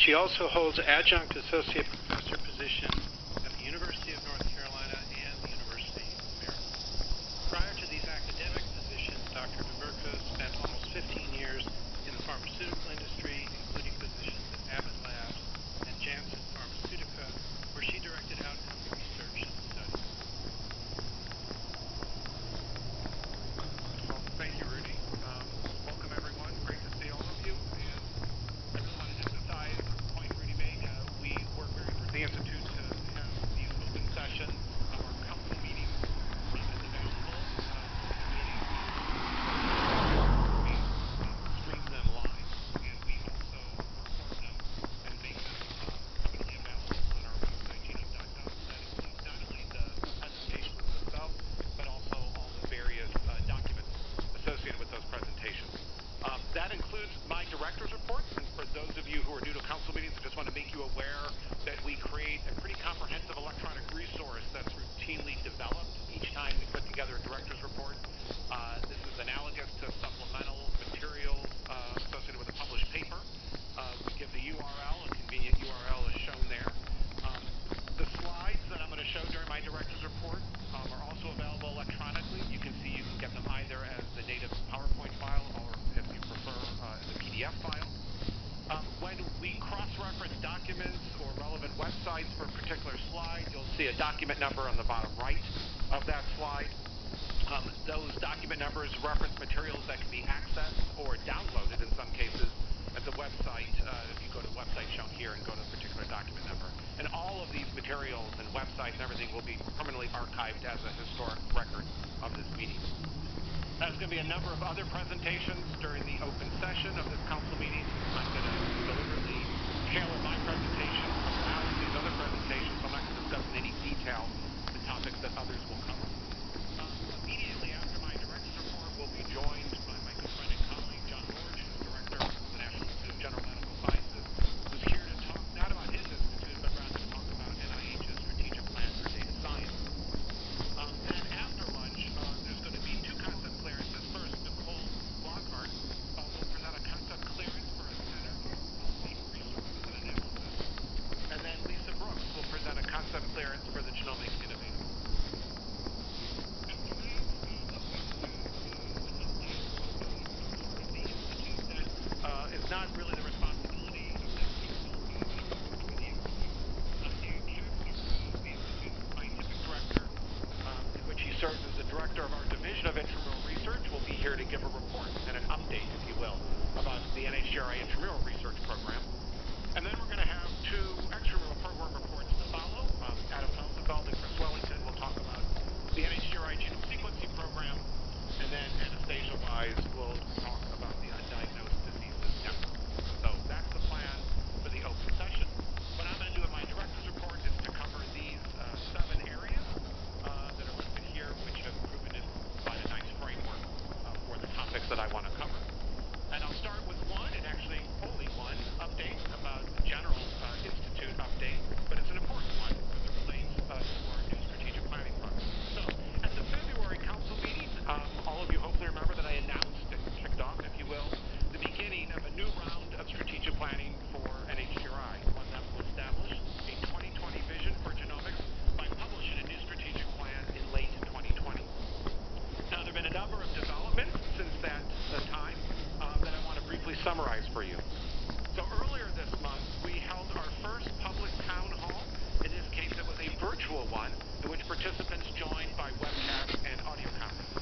She also holds adjunct associate professor positions at the University of North Carolina and the University of Maryland. Prior to these academic positions, Dr. DeMurco spent almost 15 years in the pharmaceutical industry, including positions at Abbott Labs and Janssen Pharmaceutica, where she directed outcomes research and studies. Well, thank you, Rudy. Welcome, everyone. Great to see all of you. And I really want to emphasize the point Rudy made. We work very hard at the Institute to have these open sessions. Our council meetings is available for the meetings. We stream them live, and we also record them and make them permanently available on our website, genome.gov. That includes not only the presentations themselves, but also all the various documents associated with those presentations. That includes my director's reports, and for those of you who are new to council meetings, I just want to make you aware that we create a pretty comprehensive electronic resource that's routinely developed each time we put together a director's report. This is analogous to supplemental materials associated with a published paper. We give the URL, a convenient URL is shown there. The slides that I'm going to show during my director's report are also available electronically. You can get them either as the native PowerPoint file or, if you prefer, as a PDF file. When we cross-reference documents or relevant websites for a particular slide, you'll see a document number on the bottom right of that slide. Those document numbers reference materials that can be accessed or downloaded in some cases at the website. If you go to the website shown here and go to a particular document number. And all of these materials and websites and everything will be permanently archived as a historic record of this meeting. There's going to be a number of other presentations during the open session of this council meeting. I'm going to deliberately tailor my presentation around these other presentations, so I'm not going to discuss in any detail the topics that others will cover. Immediately after my director's report, we'll be joined by my good friend and colleague, John Lorch, who's director of the National Institute of General Medical Sciences, who's here to talk not about his institute, but rather to talk about NIH's strategic plan for data science. Then after lunch, there's going to be two concept clearances. First, Nicole Lockhart will present a concept clearance for a Center of Health Resources and Analysis. And then Lisa Brooks will present a concept clearance for the Genomic Innovator. After that, that is not really the responsibility of this scientific director, in which he serves as the director of our division of intramural research, will be here to give a report and an update, if you will, about the NHGRI intramural research program. And then we're going to have two extramural program reports to follow. Adam Felsenfeld and Chris Wellington will talk about the NHGRI genome sequencing program, and then Anastasia Wise will talk about the Undiagnosed Diseases Network. So that's the plan for the open session. What I'm going to do in my director's report is to cover these 7 areas that are listed here, which have proven to provide a nice framework for the topics that I want to cover. And I'll start with one, and actually only one, update about the general institute update, but it's an important one because it relates to our new strategic planning process. So at the February council meeting, all of you hopefully remember that I announced and kicked off, if you will, the beginning of a new round of strategic planning for NHGRI, one that will establish a 2020 vision for genomics by publishing a new strategic plan in late 2020. Now, there have been a number of developments since that time that I want to briefly summarize for you. So earlier this month, we held our first public town hall. In this case, it was a virtual one in which participants joined by webcast and audio conference.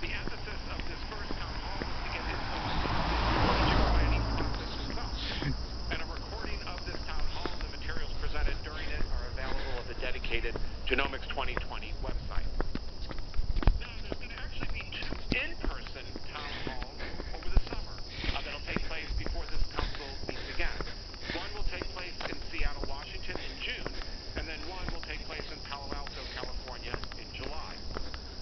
The emphasis of this first town hall was to get input on strategic planning topics itself. And a recording of this town hall and the materials presented during it are available at the dedicated Genomics 2020 website. Now, there's going to actually be 2 in-person town halls over the summer that'll take place before this council meets again. One will take place in Seattle, Washington in June, and then one will take place in Palo Alto, California in July.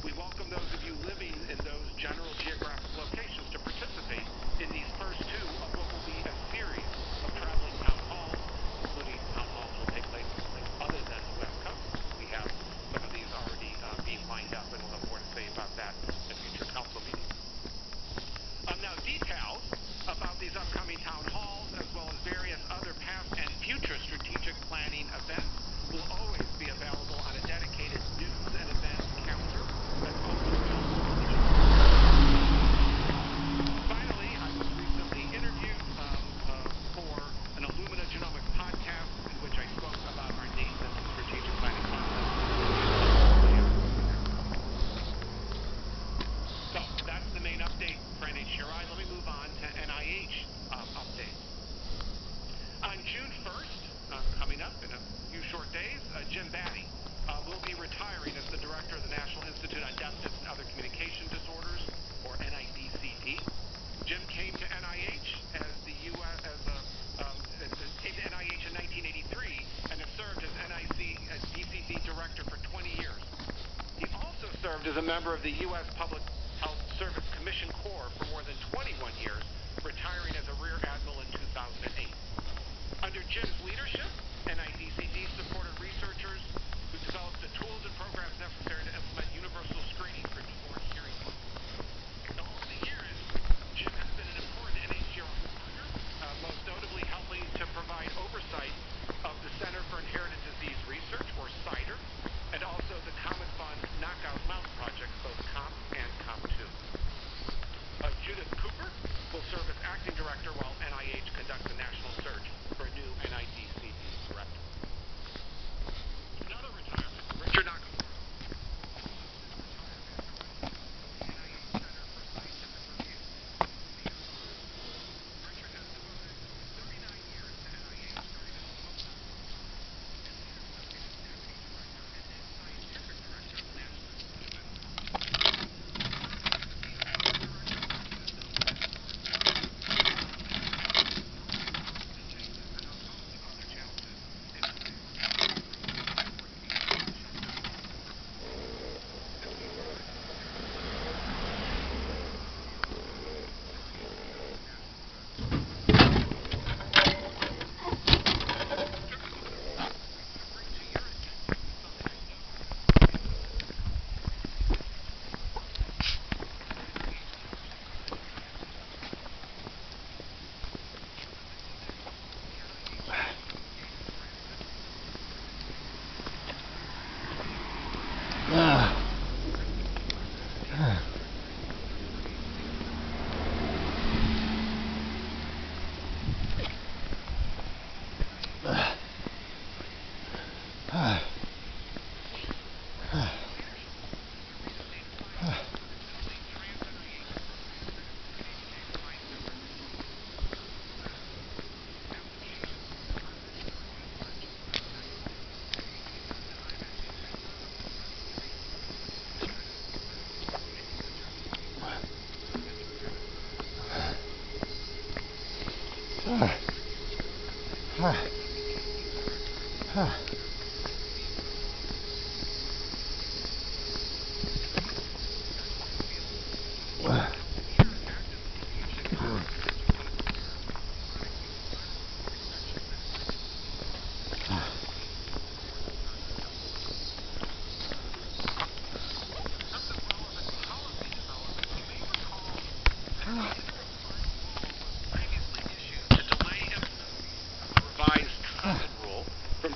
We welcome those of you living in those general geographic locations to participate in these first 2 of what will be a series of traveling town halls, including town halls that will take place in places other than the West Coast. We have some of these already being Abadi will be retiring as the director of the National Institute on Deafness and Other Communication Disorders, or NIDCD. Jim came to NIH as came to NIH in 1983 and has served as DCD director for 20 years. He also served as a member of the U.S. Public Health Service Commission Corps for more than 21 years, retiring as a Rear Admiral in 2008. Under Jim's leadership, NIDCD supported researchers who developed the tools and programs necessary to implement universal screening for newborn hearing loss. Now, over the years, Jim has been an important NHGRI partner, most notably helping to provide oversight of the Center for Inherited Disease Research, or CIDR, and also the Comet Fund Knockout Mouse projects, both COMP and COMP2. Judith Cooper will serve as acting director while NIH conducts a national search for a new NIDCD director. Another retirement, Richard Nakamura.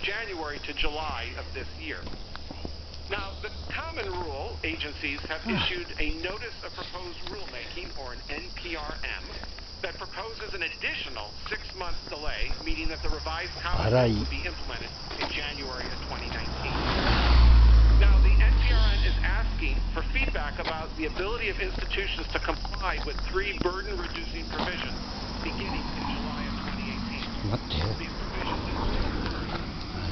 January to July of this year. Now, the Common Rule agencies have issued a Notice of Proposed Rulemaking, or an NPRM, that proposes an additional 6-month delay, meaning that the revised Common Rule will be implemented in January of 2019. Now, the NPRM is asking for feedback about the ability of institutions to comply with 3 burden-reducing provisions beginning in July of 2018. What? These provisions include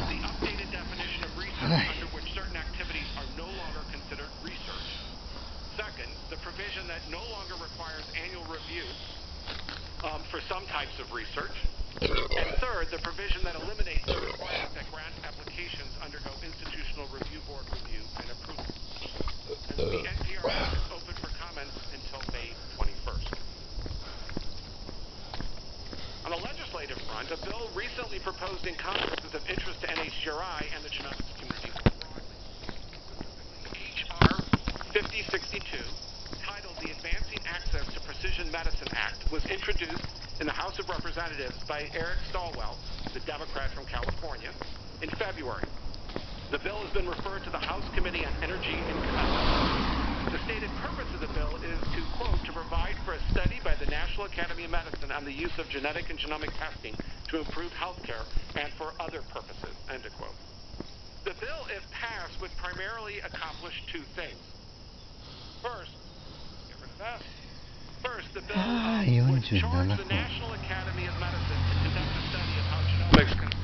the updated definition of research, under which certain activities are no longer considered research. Second, the provision that no longer requires annual review for some types of research. And third, the provision that eliminates the requirement that grant applications undergo institutional review board review and approval. And the NPRM is open for comments until May 21st. On the legislative front, a bill recently proposed in Congress is of interest to NHGRI and the genomics community more broadly. H.R. 5062, titled the Advancing Access to Precision Medicine Act, was introduced in the House of Representatives by Eric Swalwell, the Democrat from California, in February. The bill has been referred to the House Committee on Energy and Commerce. The stated purpose of the bill is to, quote, to provide for a study by the National Academy of Medicine on the use of genetic and genomic testing to improve health care and for other purposes, end of quote. The bill, if passed, would primarily accomplish 2 things. First, get rid of that. First, the bill would charge the National Academy of Medicine to conduct a study of how genomics can...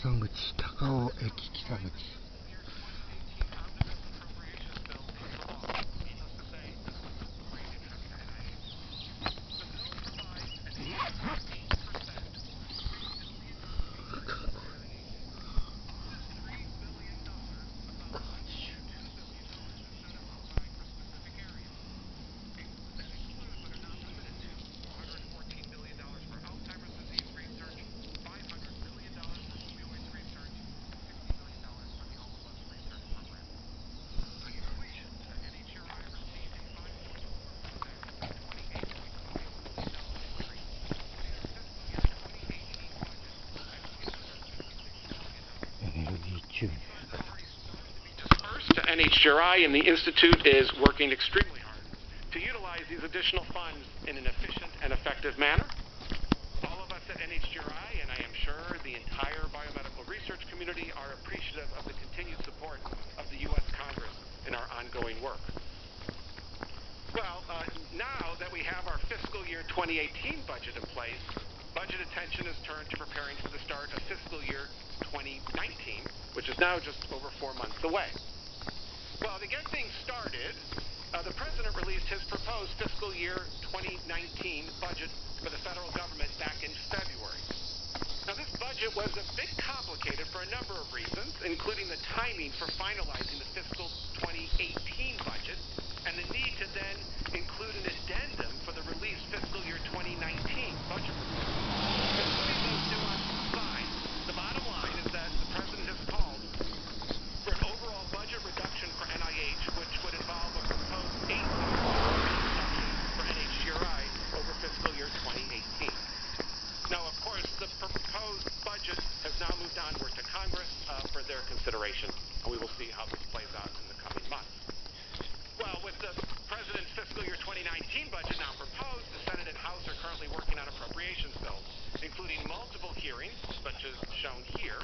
山口高尾駅北口。NHGRI and the Institute is working extremely hard to utilize these additional funds in an efficient and effective manner. All of us at NHGRI, and I am sure the entire biomedical research community, are appreciative of the continued support of the U.S. Congress in our ongoing work. Well, now that we have our fiscal year 2018 budget in place, budget attention is turned to preparing for the start of fiscal year 2019, which is now just over 4 months away. Well, to get things started, the President released his proposed fiscal year 2019 budget for the federal government back in February. Now, this budget was a bit complicated for a number of reasons, including the timing for finalizing the fiscal 2018 budget and the need to then include an addendum for the released fiscal year 2019 budget proposal. Putting those nuances aside, the bottom line is that the President has called for an overall budget reduction for NIH, which would involve a proposed 8% reduction for NHGRI over fiscal year 2018. Now, of course, the proposed budget has now moved onward to Congress for their consideration, and we will see how this plays out in the coming months. Well, with the President's fiscal year 2019 budget now proposed, the Senate and House are currently working on appropriations bills, including multiple hearings, such as shown here.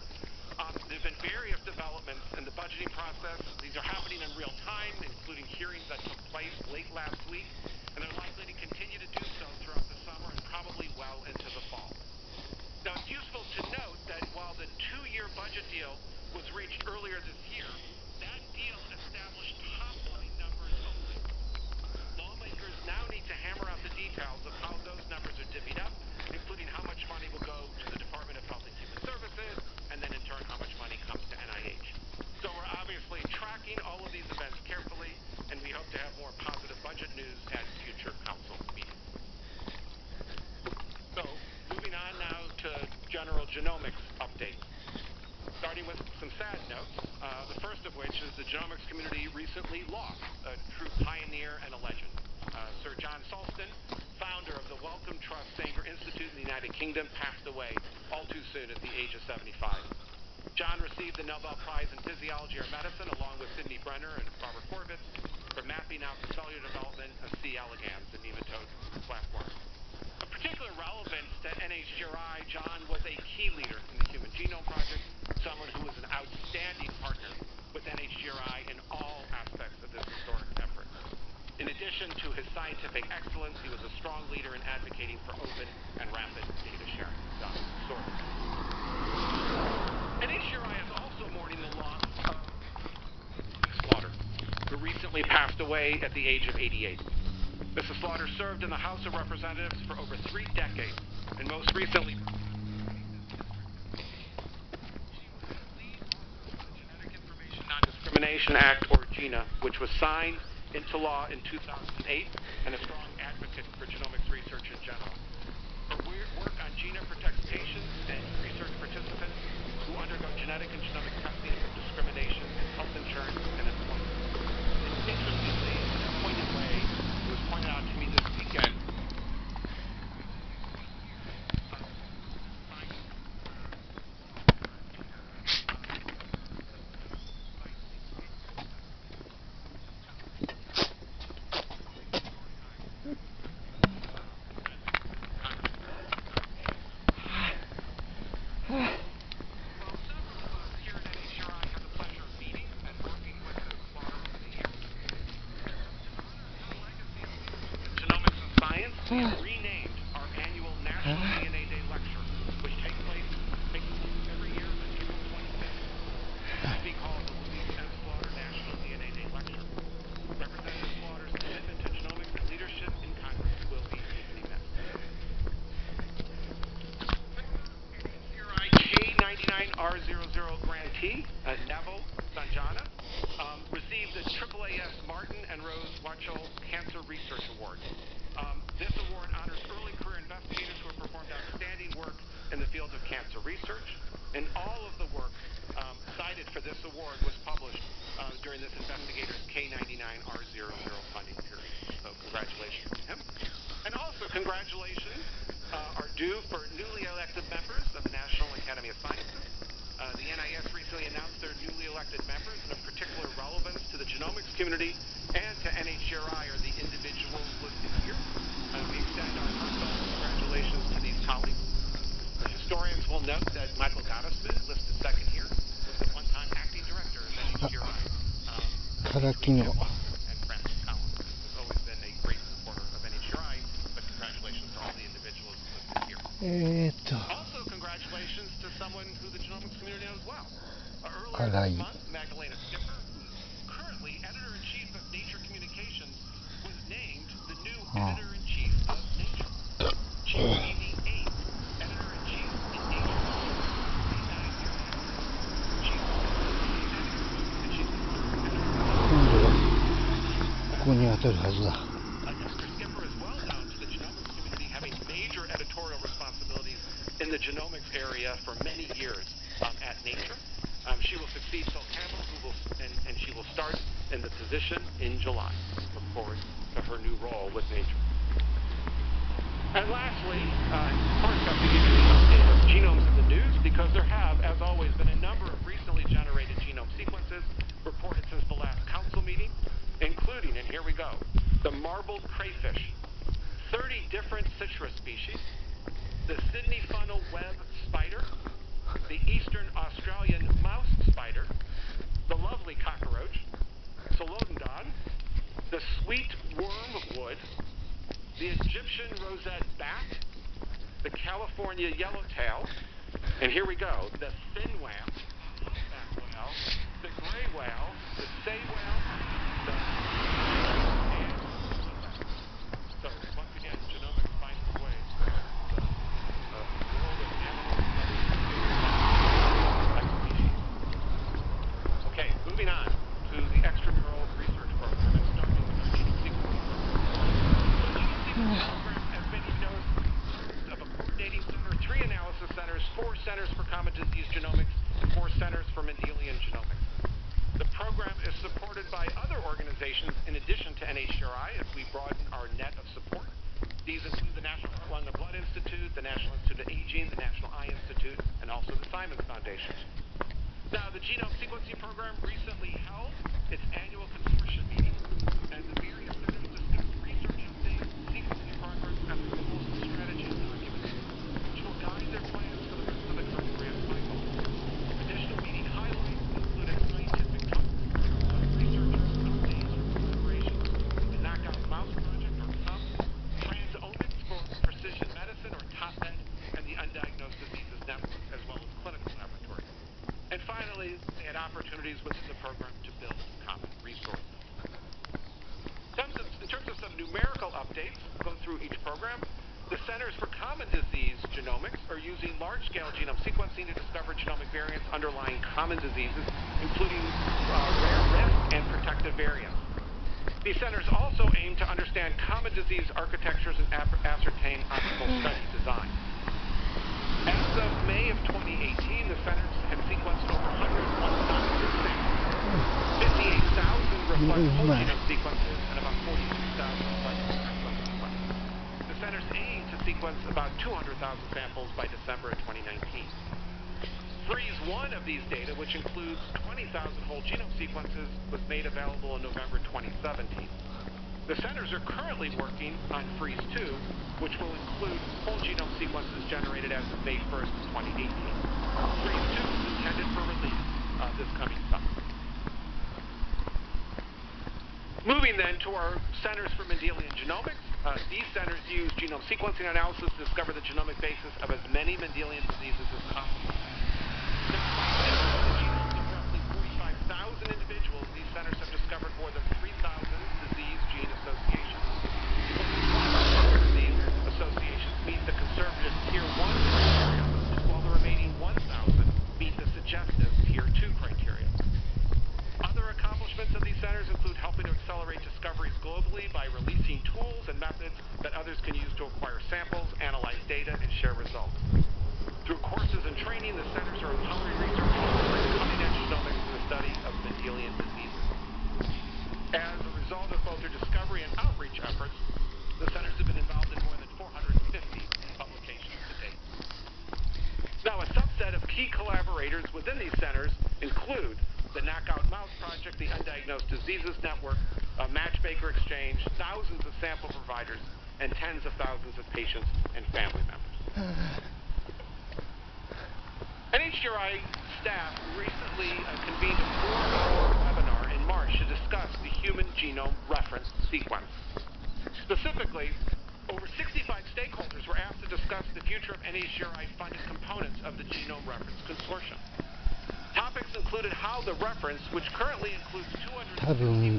There have been various developments in the budgeting process. These are happening in real time, including hearings that took place late last week, and they're likely to continue to do so throughout the summer and probably well into the fall. Now, it's useful to note that while the 2-year budget deal was reached earlier this year, that deal established top-line numbers only. Lawmakers now need to hammer out the details of how those numbers are divvied up, including how much money will go to the Department of Health and Human Services, and then in turn how much money comes to NIH. So we're obviously tracking all of these events carefully, and we hope to have more positive budget news at future council meetings. So, moving on now to general genomics updates. Starting with some sad notes, the first of which is the genomics community recently lost a true pioneer and a legend. Sir John Sulston, founder of the Wellcome Trust Sanger Institute in the United Kingdom, passed away all too soon at the age of 75. John received the Nobel Prize in Physiology or Medicine along with Sidney Brenner and Robert Horvitz for mapping out the cellular development of C. elegans, the nematode flatworm. Of particular relevance to NHGRI, John was a key leader in the Human Genome Project, someone who was an outstanding partner with NHGRI in all aspects of this historic effort. In addition to his scientific excellence, he was a strong leader in advocating for open and rapid data sharing. NHGRI is also mourning the loss of Slaughter, who recently passed away at the age of 88. Mrs. Slaughter served in the House of Representatives for over 3 decades, and most recently Genetic Information Non-Discrimination Act, or GINA, which was signed into law in 2008, and a strong advocate for genomics research in general. Her work on GINA protects patients and research participants who undergo genetic and genomic testing from discrimination in health insurance and employment. And interestingly, in a pointed way, it was pointed out to me this weekend. Renamed our annual National DNA Day lecture, which takes place every year on June be called the Louise M. Slaughter National DNA Day Lecture. Representative Slaughter's commitment to genomics and leadership in Congress will be deeply missed. NHGRI K99R00 grantee, Neville Sanjana, received the AAAS Martin and Rose Wachtel Cancer Research Award. This award honors early career investigators who have performed outstanding work in the field of cancer research, and all of the work cited for this award was published during this investigator's K99R00 funding period. So congratulations to him. And also congratulations are due for newly elected members of the National Academy of Sciences. The NIS recently announced their newly elected members, and of particular relevance to the genomics community and to NHGRI are the individuals listed here. We extend our heartfelt congratulations to these colleagues. The historians will note that Michael Gottesman, listed second here, was the one-time acting director of NHGRI. And Francis Collins has always been a great supporter of NHGRI, but congratulations to all the individuals listed here. Also, congratulations to someone who the genomics community knows well. Earlier this month, Magdalena Skipper, who's currently editor-in-chief of Nature Communications, was named the new editor-in-chief of Nature. She will be the 8th editor-in-chief in Nature. Dr. Skipper is well known to the genomics community, having major editorial responsibilities in the genomics area for many years at Nature. She will succeed Phil Campbell, and she will start in the position in July. Look forward to her new role with Nature. And lastly, first up to give you the update of genomes in the news, because there have, as always, been a number of recently generated genome sequences reported since the last council meeting, including, and here we go, the marbled crayfish, 30 different citrus species, the Sydney funnel web spider, the eastern Australian mouse spider, the lovely cockroach, Solodendron, the sweet wormwood, the Egyptian rosette bat, the California yellowtail, and here we go, the fin whale, humpback whale, the gray whale, the sei whale, the and the leopard. So once again, genomics finds its way to the world of animals and other species. Okay, moving on to the extramural research program and starting with the genome sequencing program. The genome sequencing program, as many of you know, is of a coordinating center, 3 analysis centers, 4 centers for common disease genomics, and 4 centers for Mendelian genomics. The program is supported by other organizations in addition to NHGRI as we broaden our net of support. These include the National Heart, Lung, and Blood Institute, the National Institute of Aging, the National Eye Institute, and also the Simons Foundation. Now, the genome sequencing program recently held its annual consortium meeting, and the various centers discussed research updates, sequencing progress, and the goals and strategies documents, which will guide their plans for the rest of the current grant cycle. Additional meeting highlights included scientific talks, researchers' updates or collaborations, the Knockout Mouse Project, or CUM, Transomics for Precision Medicine, or TOPMed, and the Undiagnosed Diseases Network, as well as clinical laboratories. And finally, they had opportunities within the program to build common resources. In terms of some numerical updates, go through each program. The Centers for Common Disease Genomics are using large-scale genome sequencing to discover genomic variants underlying common diseases, including rare risk and protective variants. These centers also aim to understand common disease architectures and ascertain optimal study design. As of May of 2018, the centers had sequenced over 101,000 samples, 58,000 reflect whole genome sequences, and about 42,000 reflect exome sequences. The centers aim to sequence about 200,000 samples by December of 2019. Freeze 1 of these data, which includes 20,000 whole genome sequences, was made available in November 2017. The centers are currently working on Freeze 2, which will include whole genome sequences generated as of May 1st, 2018. Freeze 2 is intended for release this coming summer. Moving then to our Centers for Mendelian Genomics. These centers use genome sequencing analysis to discover the genomic basis of as many Mendelian diseases as possible. Now, the genomes of roughly As a result of both their discovery and outreach efforts, the centers have been involved in more than 450 publications to date. Now, a subset of key collaborators within these centers include the Knockout Mouse Project, the Undiagnosed Diseases Network, Matchmaker Exchange, thousands of sample providers, and tens of thousands of patients and family members. NHGRI staff recently convened a 4-hour webinar in March to discuss the Human Genome Reference Sequence. Specifically, over 65 stakeholders were asked to discuss the future of NHGRI-funded components of the Genome Reference Consortium. Topics included how the reference, which currently includes 261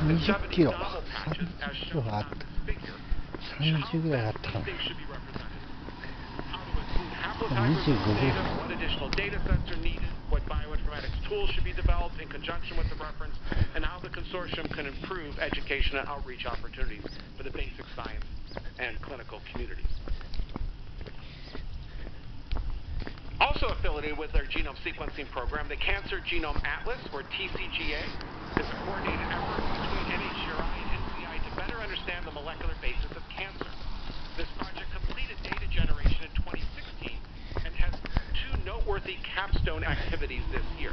and 70 novel patches, as shown on this figure, how best they should be represented, how to include haplotypes in the data, what additional data sets are needed, what bioinformatics tools should be developed in conjunction with the reference, and how the consortium can improve education and outreach opportunities for the basic science and clinical communities. Also affiliated with their genome sequencing program, the Cancer Genome Atlas, or TCGA, is a coordinated effort between NHGRI and NCI to better understand the molecular basis of cancer. This project completed data generation in 2016 and has 2 noteworthy capstone activities this year.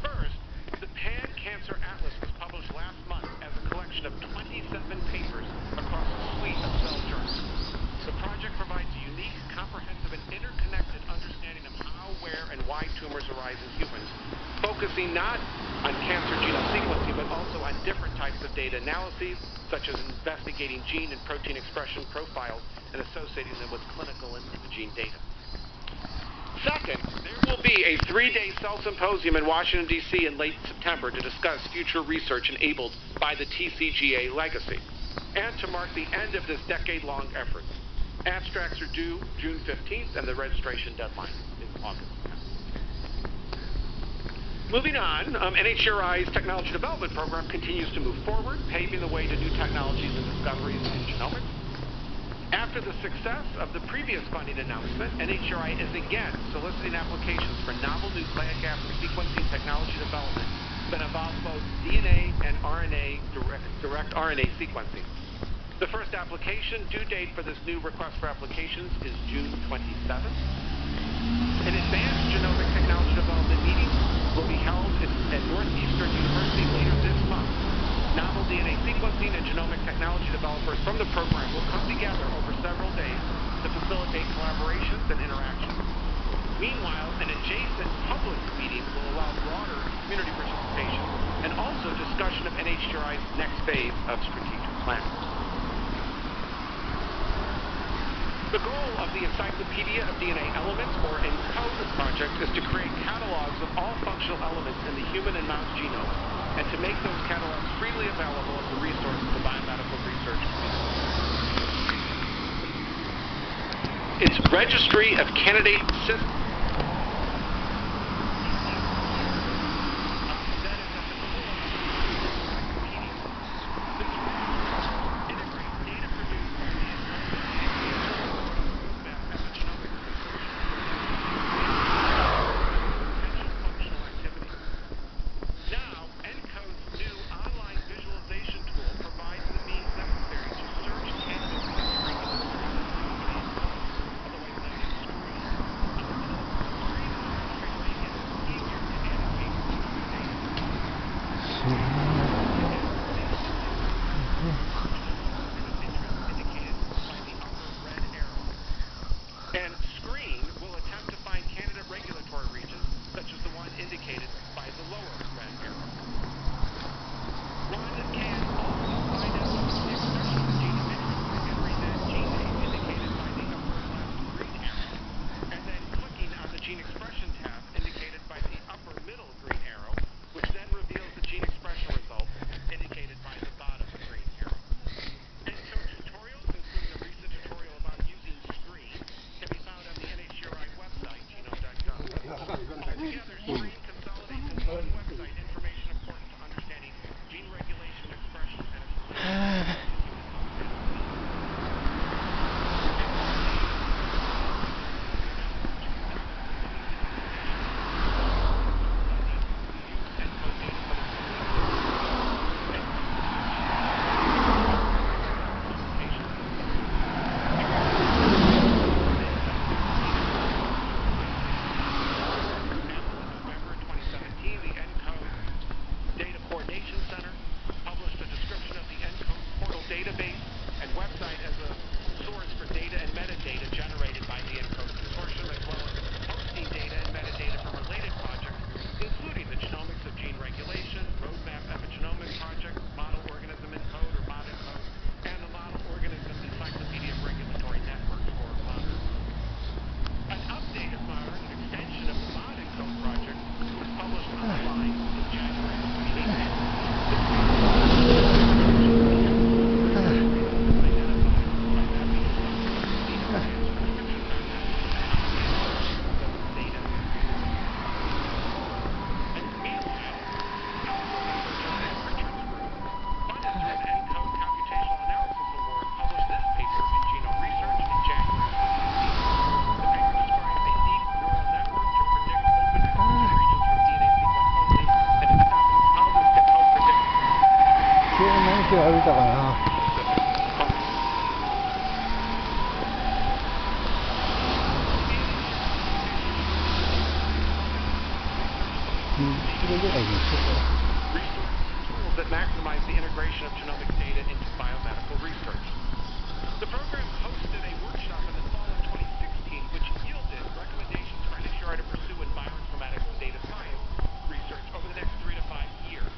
First, the Pan-Cancer Atlas was published last month as a collection of 27 papers across a suite of cell journals. The project provides a unique, comprehensive, and interconnected understanding of how, where, and why tumors arise in humans, focusing not on cancer genome sequencing, but also on different types of data analyses, such as investigating gene and protein expression profiles and associating them with clinical and imaging data. Second, there will be a 3-day cell symposium in Washington, D.C. in late September to discuss future research enabled by the TCGA legacy, and to mark the end of this decade-long effort. Abstracts are due June 15th, and the registration deadline is August 10th. Moving on, NHGRI's Technology Development Program continues to move forward, paving the way to new technologies and discoveries in genomics. After the success of the previous funding announcement, NHGRI is again soliciting applications for novel nucleic acid sequencing technology development that involves both DNA and RNA, direct RNA sequencing. The first application due date for this new request for applications is June 27th. An advanced genomic technology development meeting will be held at Northeastern University later this month. Novel DNA sequencing and genomic technology developers from the program will come together over several days to facilitate collaborations and interactions. Meanwhile, an adjacent public meeting will allow broader community participation and also discussion of NHGRI's next phase of strategic planning. The goal of the Encyclopedia of DNA Elements, or ENCODE project, is to create catalogs of all functional elements in the human and mouse genome, and to make those catalogs freely available as a resource to the biomedical research community. Its registry of candidate systems and screen will attempt to find candidate regulatory regions, such as the one indicated by the lower red arrow. One can also find out the expression of the gene of interest by entering that gene name indicated by the upper left green arrow, and then clicking on the gene expression tab indicated by the upper middle green arrow, which then reveals the gene expression result indicated by the bottom green arrow. ENCODE tutorials, including a recent tutorial about using Screen, can be found on the NHGRI website, genome.gov. Altogether, Screen consolidates in one website information important to understanding gene regulation and expression and its relationship to human health. 歩いたかな。キロぐらいにしようかな。Tools that maximize the integration of genomic data into biomedical research. The program hosted a workshop in the fall of 2016, which yielded recommendations for NHGRI to pursue in bioinformatics and data science research over the next 3 to 5 years.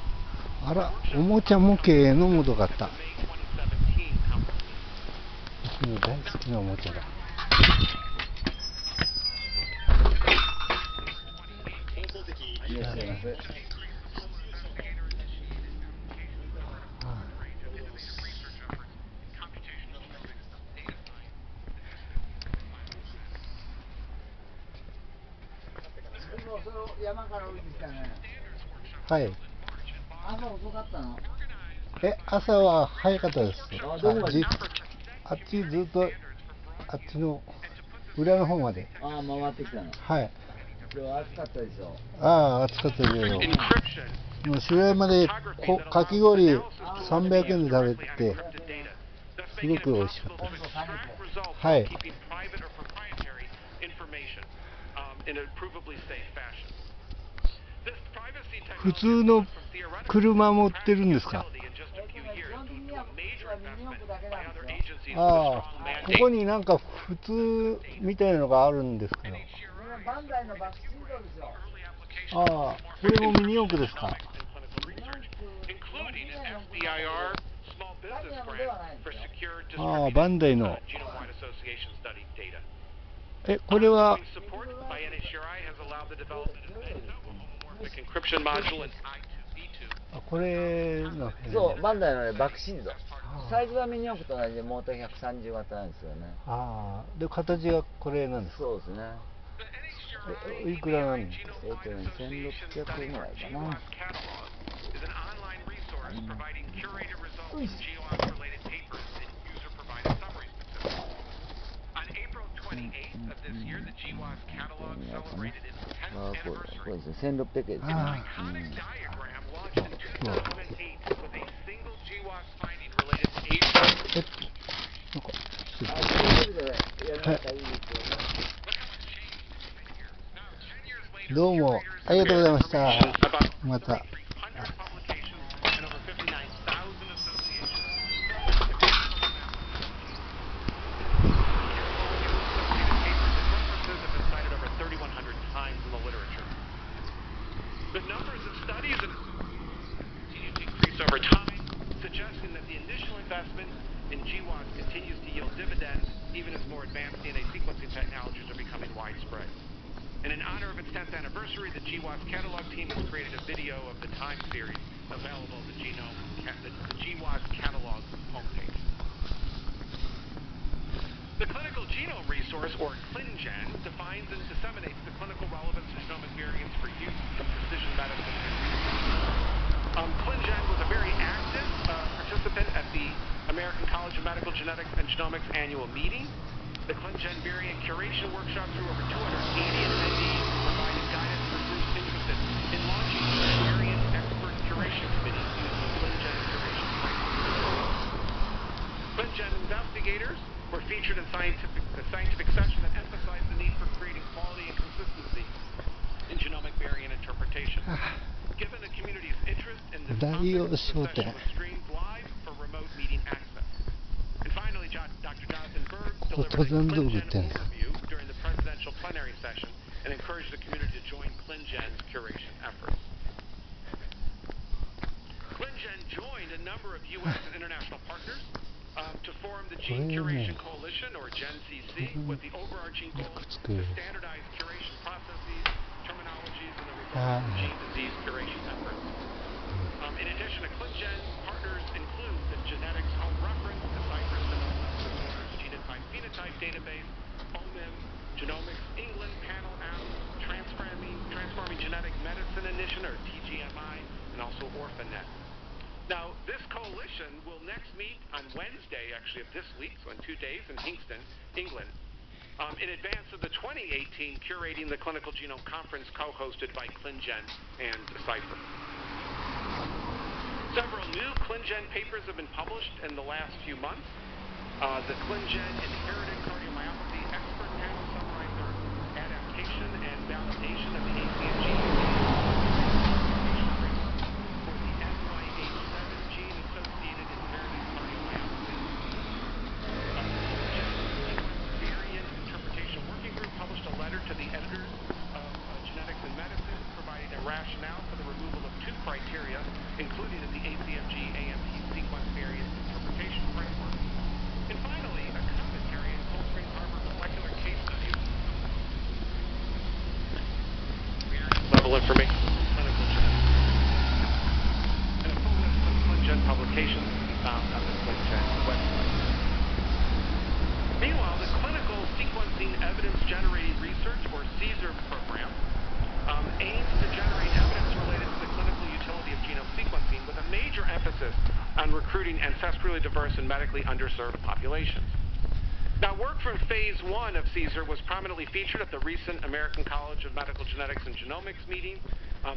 あら、おもちゃ模型のもどかった。私の大好きなおもちゃだ。いらっしゃいませ。山から降りてきたね。はい。朝遅かったの？朝は早かったです。あっちずっとあっちの裏の方まで。回ってきたの。はい。今日暑かったでしょ。暑かったけど。もう白山でかき氷300円で食べて、すごく美味しかったです。はい。普通の車持ってるんですか？ここになんか普通みたいなのがあるんですけど。バンダイのバックシートでしょ。これもミニ四駆ですか？バンダイの。これはこれのそう、バンダイの、ね、バックシールド。サイズはミニ四駆と同じでモーター130ワットなんですよね。で、形がこれなんですか？そうですね。いくらなんですか？1600円ぐらいかな。これですね、1600円ですね。どうもありがとうございました。また。The numbers of studies continue to increase over time, suggesting that the initial investment in GWAS continues to yield dividends, even as more advanced DNA sequencing technologies are becoming widespread. And in honor of its 10th anniversary, the GWAS catalog team has created a video of the time series available at the GWAS catalog homepage. The Clinical Genome Resource, or ClinGen, defines and disseminates the clinical relevance of genomic variants for use in precision medicine. ClinGen was a very active participant at the American College of Medical Genetics and Genomics annual meeting. The ClinGen variant curation workshop drew over 280 attendees and provided guidance for groups interested in launching a variant expert curation committee using the ClinGen curation framework. ClinGen investigators were featured in a scientific session that emphasized the need for creating quality and consistency in genomic variant interpretation. Given the community's interest in this topic, the session was streamed live for remote meeting access. And finally, Dr. Jonathan Berg delivered a ClinGen overview during the presidential plenary session and encouraged the community to join ClinGen's curation efforts. ClinGen joined a number of U.S. and international partners to form the Gene Curation Coalition, or GenCC, with the overarching goal to standardize curation processes, terminologies, and the results of gene disease curation efforts. In addition to ClinGen, partners include the Genetics Home Reference, Decipher Synopsis Disorders Genotype Phenotype Database, OMIM, Genomics England Panel App, Transforming Genetic Medicine Initiative, or TGMI, and also OrphaNet. Now, this coalition will next meet on Wednesday, actually, of this week, so in 2 days, in Kingston, England, in advance of the 2018 Curating the Clinical Genome Conference co-hosted by ClinGen and Decipher. Several new ClinGen papers have been published in the last few months. The ClinGen Inherited Cardiomyopathy Expert Panel summarized their adaptation and validation of the ACMG for the NYH7 gene-associated inherited cardiomyopathy. The Variant Interpretation Working Group published a letter to the editors of Genetics and Medicine, providing a rationale for the removal of two criteria included in the ACMG-AMP sequence variant interpretation framework. And finally, a commentary in Cold Spring Harbor molecular case study. Level information, clinical genetics. And a full list of ClinGen publications can be found on the ClinGen website. Meanwhile, the Clinical Sequencing Evidence-Generating Research, or CSER program, aims to generate evidence related to the clinical utility of genome sequencing with a major emphasis on recruiting ancestrally diverse and medically underserved populations. Now, work from Phase 1 of CSER was prominently featured at the recent American College of Medical Genetics and Genomics meeting.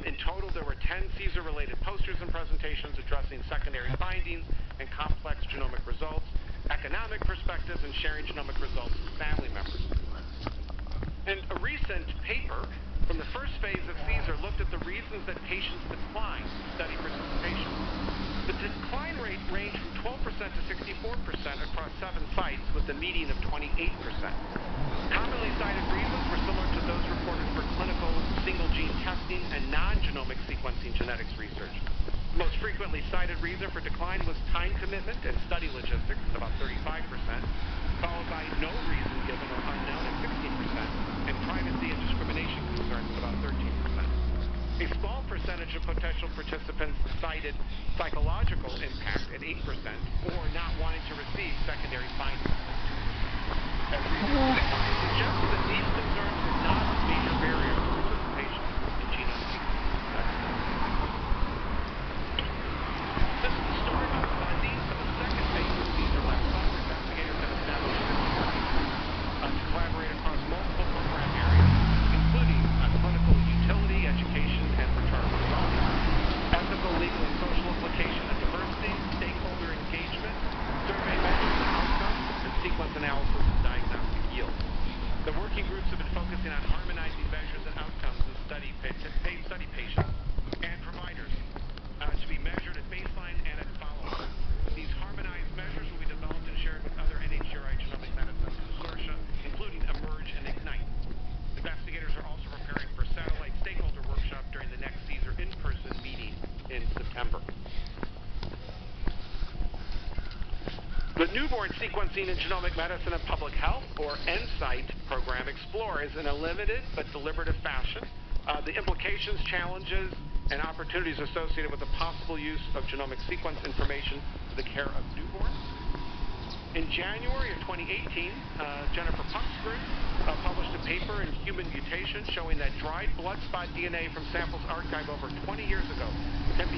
In total, there were 10 CSER-related posters and presentations addressing secondary findings and complex genomic results, economic perspectives, and sharing genomic results with family members. And a recent paper from the first phase of CSER looked at the reasons that patients decline study participation. The decline rate ranged from 12% to 64% across 7 sites, with a median of 28%. Commonly cited reasons were similar to those reported for clinical single-gene testing and non-genomic sequencing genetics research. The most frequently cited reason for decline was time commitment and study logistics, about 35%, followed by no reason given or unknown at 16%, and privacy and discrimination concerns at about 13%. A small percentage of potential participants cited psychological impact at 8%, or not wanting to receive secondary findings at 2%. As research decline suggests that these concerns were not major barriers to participation in genome sequencing. This is the story about funding for the second phase of CSER last summer. Investigators have established 50 grants to collaborate across multiple program areas, including clinical utility, education, and return results, ethical, legal, and social implication of diversity, stakeholder engagement, survey measures and outcomes, and sequence analysis and diagnostic yield. The working groups have been focusing on harmonizing measures and outcomes in study patients and providers to be measured at baseline and at follow-up. These harmonized measures will be developed and shared with other NHGRI genomic medicine consortia, including eMERGE and Ignite. Investigators are also preparing for satellite stakeholder workshop during the next CSER in-person meeting in September. The Newborn Sequencing in Genomic Medicine and Public Health, or NSIGHT program, explores in a limited but deliberative fashion the implications, challenges, and opportunities associated with the possible use of genomic sequence information for the care of newborns. In January of 2018, Jennifer Puck's group published a paper in Human Mutation showing that dried blood spot DNA from samples archived over 20 years ago can be